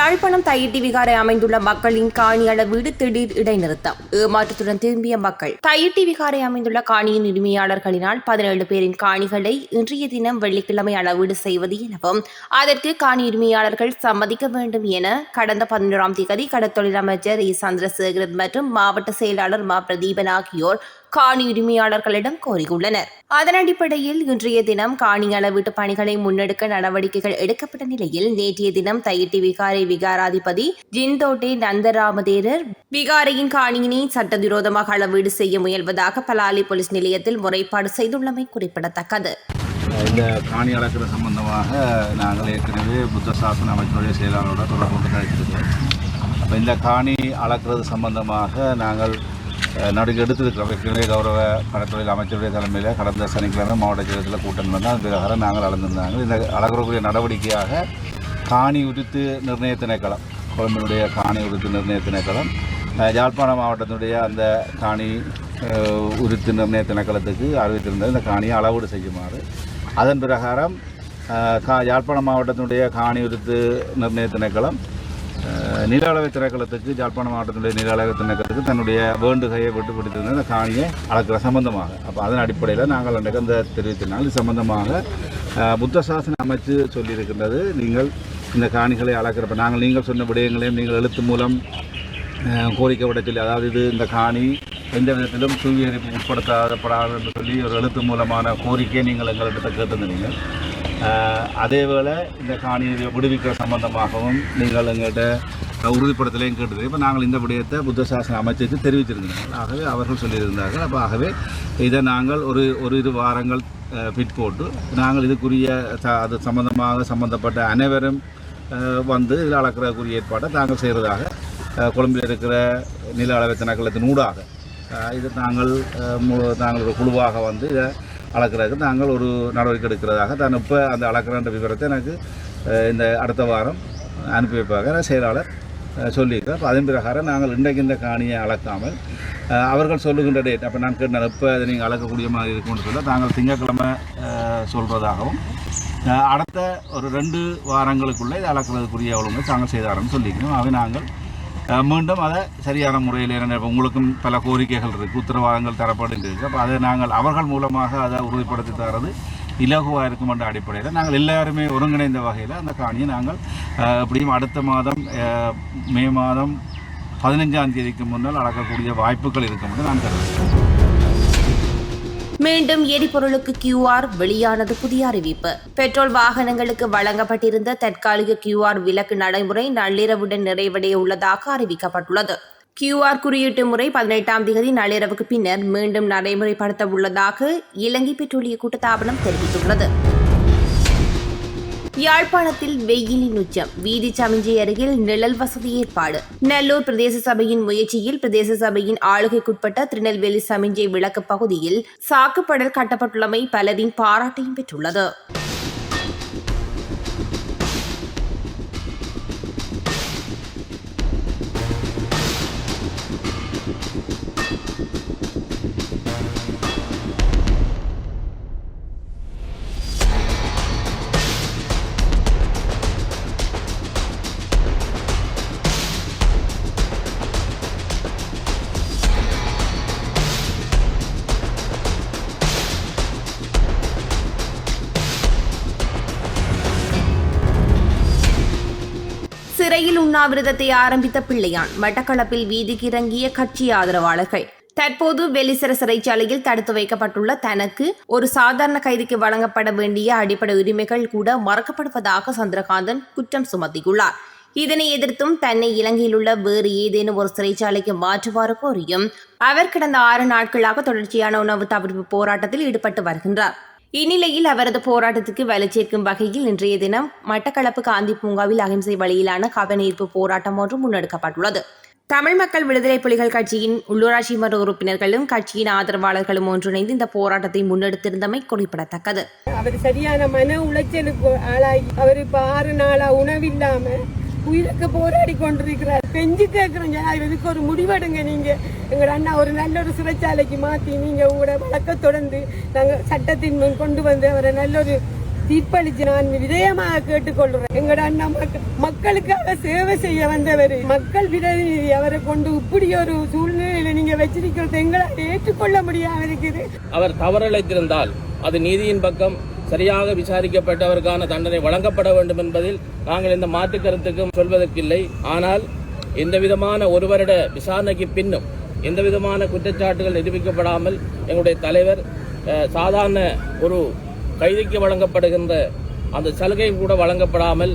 யாழ்ப்பாணம் தையிட்டி விகாரை அமைந்துள்ள மக்களின் காணி அளவீடு திடீர் இடைநிறுத்தம். ஏமாற்றத்துடன் திரும்பிய மக்கள். தையிட்டி விகாரை அமைந்துள்ள காணியின் உரிமையாளர்களினால் 17 பேரின் காணிகளை இன்றைய தினம் வெள்ளிக்கிழமை அளவீடு செய்வது எனவும் அதற்கு காணி உரிமையாளர்கள் சம்மதிக்க வேண்டும் என கடந்த 11ஆம் தேதி கடற்தொழில் அமைச்சர் சந்திரசேகரன் மற்றும் மாவட்ட செயலாளர் மா பிரதீபன் ஆகியோர் காணி உரிமையாளர்களிடம் கோரியுள்ளனர். அதன் அடிப்படையில் இன்றைய தினம் காணி அளவீட்டு பணிகளை முன்னெடுக்க நடவடிக்கைகள் எடுக்கப்பட்ட நிலையில் நேற்றைய தினம் தையிட்டி விகாரை விகாராதிபதி ஜிந்தோட்டே நந்தராமதேரர் விகாரையின் காணியினை சட்டவிரோதமாக அளவீடு செய்ய முயல்வதாக பலாலி போலீஸ் நிலையத்தில் முறைப்பாடு செய்துள்ளமை குறிப்பிடத்தக்கது. இந்த காணி அளக்கிற சம்பந்தமாக நாங்கள் ஏற்கனவே புத்த சாசன அமைச்சருடைய செயலாளரோட தொடர்பு கழிச்சிருக்கோம். அப்போ இந்த காணி அளக்கிறது சம்பந்தமாக நாங்கள் நடுக்கு எடுத்திருக்கிறோம். ஏற்கனவே கௌரவ கடற்தொழில் அமைச்சருடைய தலைமையில் கடந்த சனிக்கிழமை மாவட்ட செயலகத்தில் கூட்டம் நடந்தால் அது பிரகாரம் நாங்கள் அளந்திருந்தாங்க. இந்த அளக்கக்கூடிய நடவடிக்கையாக காணி உரித்து நிர்ணய திணைக்களம், கொழும்பினுடைய காணி உரித்து நிர்ணய திணைக்களம் யாழ்ப்பாணம் மாவட்டத்தினுடைய அந்த காணி உரித்து நிர்ணய திணைக்களத்துக்கு அறிவித்திருந்தது இந்த காணியை அளவீடு செய்யுமாறு. அதன் பிரகாரம் யாழ்ப்பாணம் மாவட்டத்தினுடைய காணி உரித்து நிர்ணய திணைக்களம் நில அளவை திணைக்களத்துக்கு யாழ்ப்பாணம் மாவட்டத்தினுடைய நில அளவை திணைக்களத்துக்கு தன்னுடைய வேண்டுகையை விட்டு பிடித்திருந்த இந்த காணியை அளக்கிற சம்பந்தமாக. அப்போ அதன் அடிப்படையில் நாங்கள் அன்றைக்கு அந்த தெரிவித்திருந்தால் இது சம்பந்தமாக புத்த சாசன அமைச்சு சொல்லியிருக்கின்றது. நீங்கள் இந்த காணிகளை அளக்கிறப்ப நீங்கள் சொன்ன விடயங்களையும் நீங்கள் எழுத்து மூலம் கோரிக்கை விட சொல்லி, அதாவது இது இந்த காணி எந்த விதத்திலும் சுவீகரிப்பு உட்படுத்தப்படாது என்று சொல்லி ஒரு எழுத்து மூலமான கோரிக்கையை நீங்கள் எங்களிடத்தை கேட்டிருந்தீங்க. அதேவேளை இந்த காணியை விடுவிக்கிற சம்பந்தமாகவும் நீங்கள் எங்கள்கிட்ட உறுதிப்படுத்தலையும் கேட்டது. இப்போ நாங்கள் இந்த விடயத்தை புத்த சாசன அமைச்சருக்கு தெரிவித்திருந்தார்கள். ஆகவே அவர்கள் சொல்லியிருந்தார்கள். அப்போ ஆகவே இதை நாங்கள் ஒரு 2 வாரங்கள் பிற்போட்டு நாங்கள் இதுக்குரிய அது சம்பந்தப்பட்ட அனைவரும் வந்து இதில் அளக்கிறதுக்குரிய ஏற்பாட்டை தாங்கள் செய்கிறதாக கொழும்பில் இருக்கிற நில அளவை திணைக்களத்தின் ஊடாக இது நாங்கள் ஒரு குழுவாக வந்து இதை அளக்கிறதுக்கு நாங்கள் ஒரு நடவடிக்கை எடுக்கிறதாக தான் இப்போ அந்த அளக்கிறன்ற விவரத்தை எனக்கு இந்த அடுத்த வாரம் அனுப்பி வைப்பாக செயலாளர் சொல்லியிருக்கிறேன். அப்போ அதன் பிரகாரம் நாங்கள் இன்றைக்கு இந்த காணியை அளக்காமல் அவர்கள் சொல்லுகின்ற டேட், அப்போ நான் கேட்டேன் இப்போ அதை நீங்கள் அளக்கக்கூடிய மாதிரி இருக்கும்னு சொல்ல நாங்கள் திங்கட்கிழமை சொல்கிறதாகவும் அடுத்த ஒரு 2 வாரங்களுக்குள்ளே இதை அளக்கிறதுக்குரிய ஒழுங்கு தாங்கள் செய்தாரன்னு சொல்லிக்கணும். அவை நாங்கள் மீண்டும் அதை சரியான முறையில் உங்களுக்கும் பல கோரிக்கைகள் இருக்குது, உத்தரவாதங்கள் தரப்படுகிறது. அப்போ அதை நாங்கள் அவர்கள் மூலமாக அதை உறுதிப்படுத்தி தரது இலகுவாக இருக்கும் என்ற அடிப்படையில் நாங்கள் எல்லாருமே ஒருங்கிணைந்த வகையில் அந்த காணியை நாங்கள் எப்படியும் அடுத்த மாதம் மே மாதம் 15ஆம் தேதிக்கு முன்னால் அளக்கக்கூடிய வாய்ப்புகள் இருக்கும் என்று நான் கருதுகிறேன். மீண்டும் எரிபொருளுக்கு QR வெளியானது புதிய அறிவிப்பு. பெட்ரோல் வாகனங்களுக்கு வழங்கப்பட்டிருந்த தற்காலிக QR விலக்கு நடைமுறை நள்ளிரவுடன் நிறைவடைய உள்ளதாக அறிவிக்கப்பட்டுள்ளது. QR குறியீட்டு முறை 18ஆம் தேதி நள்ளிரவுக்கு பின்னர் மீண்டும் நடைமுறைப்படுத்த உள்ளதாக இலங்கை பெட்ரோலிய கூட்டுத்தாபனம் தெரிவித்துள்ளது. யாழ்ப்பாணத்தில் வெயிலின் உச்சம். வீதி சமிஞ்சை அருகில் நிழல் வசதி ஏற்பாடு. நல்லூர் பிரதேச சபையின் முயற்சியில் பிரதேச சபையின் ஆளுகைக்குட்பட்ட திருநெல்வேலி சமிஞ்சை விளக்கு பகுதியில் சாக்குப்படல் கட்டப்பட்டுள்ளமை பலரின் பாராட்டையும் பெற்றுள்ளது. சிறையில் உண்ணாவிரதத்தை ஆரம்பித்த பிள்ளையான். மட்டக்களப்பில் வீதிக்கு இறங்கிய கட்சி ஆதரவாளர்கள். தற்போது வெலிசர சிறைச்சாலையில் தடுத்து வைக்கப்பட்டுள்ள தனக்கு ஒரு சாதாரண கைதிக்கு வழங்கப்பட வேண்டிய அடிப்படை உரிமைகள் கூட மறக்கப்படுவதாக சந்திரகாந்தன் குற்றம் சுமத்தியுள்ளார். இதனை எதிர்த்தும் தன்னை இலங்கையில் உள்ள வேறு ஏதேனும் ஒரு சிறைச்சாலைக்கு மாற்றுவாறு கோரியும் அவர் கடந்த 6 நாட்களாக தொடர்ச்சியான உணவு தவிர்ப்பு போராட்டத்தில் ஈடுபட்டு வருகின்றார். இந்நிலையில் அவரது போராட்டத்துக்கு வலு சேர்க்கும் வகையில் இன்றைய தினம் மட்டக்களப்பு காந்தி பூங்காவில் அகிம்சை வழியிலான கவனஈர்ப்பு போராட்டம் ஒன்று முன்னெடுக்கப்பட்டுள்ளது. தமிழ் மக்கள் விடுதலை புலிகள் கட்சியின் உள்ளூராட்சி மன்ற உறுப்பினர்களும் கட்சியின் ஆதரவாளர்களும் ஒன்றிணைந்து இந்த போராட்டத்தை முன்னெடுத்திருந்தமை குறிப்பிடத்தக்கது. அவர் சரியான மன உளைச்சலுக்கு ஆளாகி அவர் இப்ப 6 நாளா உணவில்லாம உயிருக்கு போராடி கொண்டிருக்கிறார். பெஞ்சு கேட்கிறோம், இதுக்கு ஒரு முடிவெடுங்க. நீங்க எங்க அண்ணா ஒரு நல்ல ஒரு சிறைச்சாலைக்கு மாற்றி நீங்க உங்களோட வழக்க தொடர்ந்து நாங்கள் சட்டத்தின் முன் கொண்டு வந்து அவரை நல்ல ஒரு தீர்ப்பளிச்சு நான் விதயமாக கேட்டுக்கொள்றேன். எங்கட அண்ணா மக்களுக்காக சேவை செய்ய வந்தவர், மக்கள் பிரதிநிதி. அவரை கொண்டு இப்படி ஒரு சூழ்நிலையில நீங்க வச்சிருக்கிறது எங்களால் ஏற்றுக்கொள்ள முடியாம இருக்குது. அவர் தவறிழைத்திருந்தால் அது நீதியின் பக்கம் சரியாக விசாரிக்கப்பட்டு அவருக்கான தண்டனை வழங்கப்பட வேண்டும் என்பதில் நாங்கள் இந்த மாற்று கருத்துக்கும் சொல்வதற்கில்லை. ஆனால் எந்த விதமான ஒரு வருட விசாரணைக்கு பின்னும் எந்த விதமான குற்றச்சாட்டுகள் நிரூபிக்கப்படாமல் எங்களுடைய தலைவர் சாதாரண ஒரு கைதிக்கு வழங்கப்படுகின்ற அந்த சலுகை கூட வழங்கப்படாமல்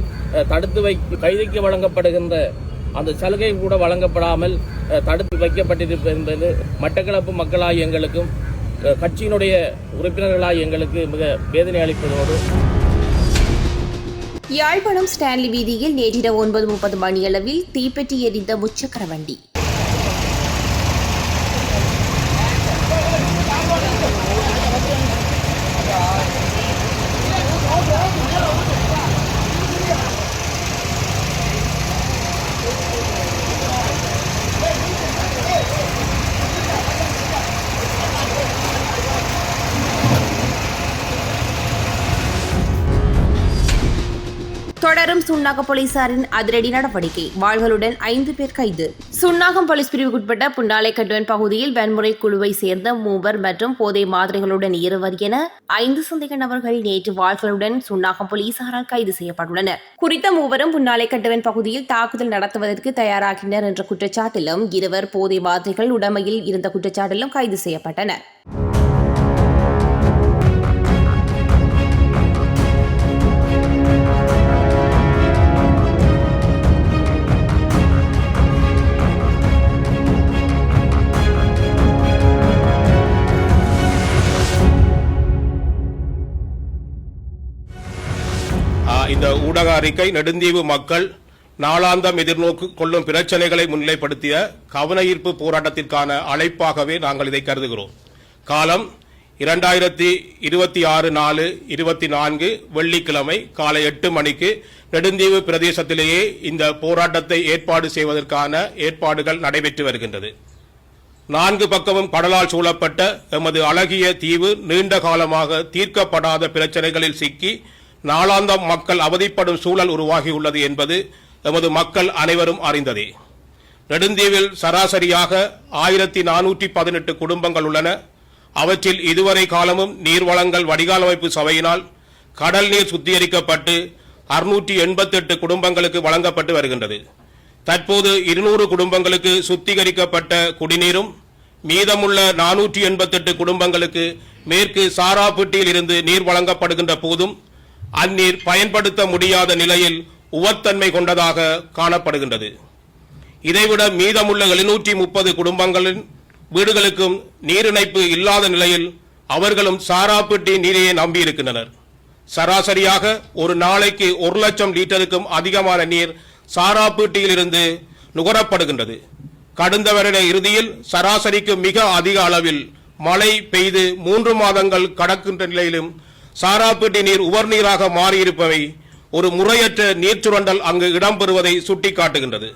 கைதிக்கு வழங்கப்படுகின்ற அந்த சலுகை கூட வழங்கப்படாமல் தடுத்து வைக்கப்பட்டிருப்பது என்பது மட்டக்களப்பு மக்களாய் எங்களுக்கும் கட்சியினுடைய உறுப்பினர்களாய் எங்களுக்கு மிக வேதனை அளிப்பதோடு. யாழ்ப்பாணம் ஸ்டான்லி வீதியில் நேற்றிரவு 9:30 மணியளவில் தீப்பெட்டி எரிந்த முச்சக்கர வண்டி. தொடரும் சுன்னாகம் போலீசாரின் அதிரடி நடவடிக்கை. வாள்களுடன் 5 பேர் கைது. சுன்னாகம் போலீஸ் பிரிவுக்குட்பட்ட புன்னாலை கட்டுவன் பகுதியில் வன்முறை குழுவை சேர்ந்த 3 மற்றும் போதை மாதிரிகளுடன் 2 என 5 சந்தேக நபர்கள் நேற்று வாள்களுடன் சுன்னாகம் போலீசாரால் கைது செய்யப்பட்டுள்ளனர். குறித்த 3 புன்னாலை கட்டுவன் பகுதியில் தாக்குதல் நடத்துவதற்கு தயாராகினர் என்ற குற்றச்சாட்டிலும் 2 போதை மாதிரிகள் உடமையில் இருந்த குற்றச்சாட்டிலும் கைது செய்யப்பட்டனர். இந்த ஊடக அறிக்கை நெடுந்தீவு மக்கள் நாளாந்தம் எதிர்நோக்கு கொள்ளும் பிரச்சனைகளை முன்னிலைப்படுத்திய கவன ஈர்ப்பு போராட்டத்திற்கான அழைப்பாகவே நாங்கள் இதை கருதுகிறோம். காலம் 2026/4/24 வெள்ளிக்கிழமை காலை 8 மணிக்கு நெடுந்தீவு பிரதேசத்திலேயே இந்த போராட்டத்தை ஏற்பாடு செய்வதற்கான ஏற்பாடுகள் நடைபெற்று வருகின்றது. 4 பக்கமும் கடலால் சூழப்பட்ட எமது அழகிய தீவு நீண்ட காலமாக தீர்க்கப்படாத பிரச்சனைகளில் சிக்கி நாளாந்தம் மக்கள் அவதிப்படும் சூழல் உருவாகியுள்ளது என்பது எமது மக்கள் அனைவரும் அறிந்ததே. நெடுந்தீவில் சராசரியாக 1418 குடும்பங்கள் உள்ளன. அவற்றில் இதுவரை காலமும் நீர்வளங்கள் வடிகால் அமைப்பு சபையினால் கடல் நீர் சுத்திகரிக்கப்பட்டு 688 குடும்பங்களுக்கு வழங்கப்பட்டு வருகின்றது. தற்போது 200 குடும்பங்களுக்கு சுத்திகரிக்கப்பட்ட குடிநீரும் மீதமுள்ள 488 குடும்பங்களுக்கு மேற்கு சாராப்பட்டியில் இருந்து நீர் வழங்கப்படுகின்ற போதும் அந்நீர் பயன்படுத்த முடியாத நிலையில் உவர்த்தன்மை கொண்டதாக காணப்படுகின்றது. இதைவிட மீதமுள்ள 730 குடும்பங்களின் வீடுகளுக்கும் நீர் இணைப்பு இல்லாத நிலையில் அவர்களும் சாராப்பட்டி நீரையே நம்பியிருக்கின்றனர். சராசரியாக ஒரு நாளைக்கு 1 லட்சம் லிட்டருக்கும் அதிகமான நீர் சாராப்பட்டியில் இருந்து நுகரப்படுகின்றது. கடந்த வருட இறுதியில் சராசரிக்கு மிக அதிக அளவில் மழை பெய்து 3 மாதங்கள் கடக்கின்ற நிலையிலும் சாராப்பட்டி நீர் உவர்நீராக மாறியிருப்பவை ஒரு முறையற்ற நீர் சுரண்டல் அங்கு இடம்பெறுவதை சுட்டிக்காட்டுகின்றது.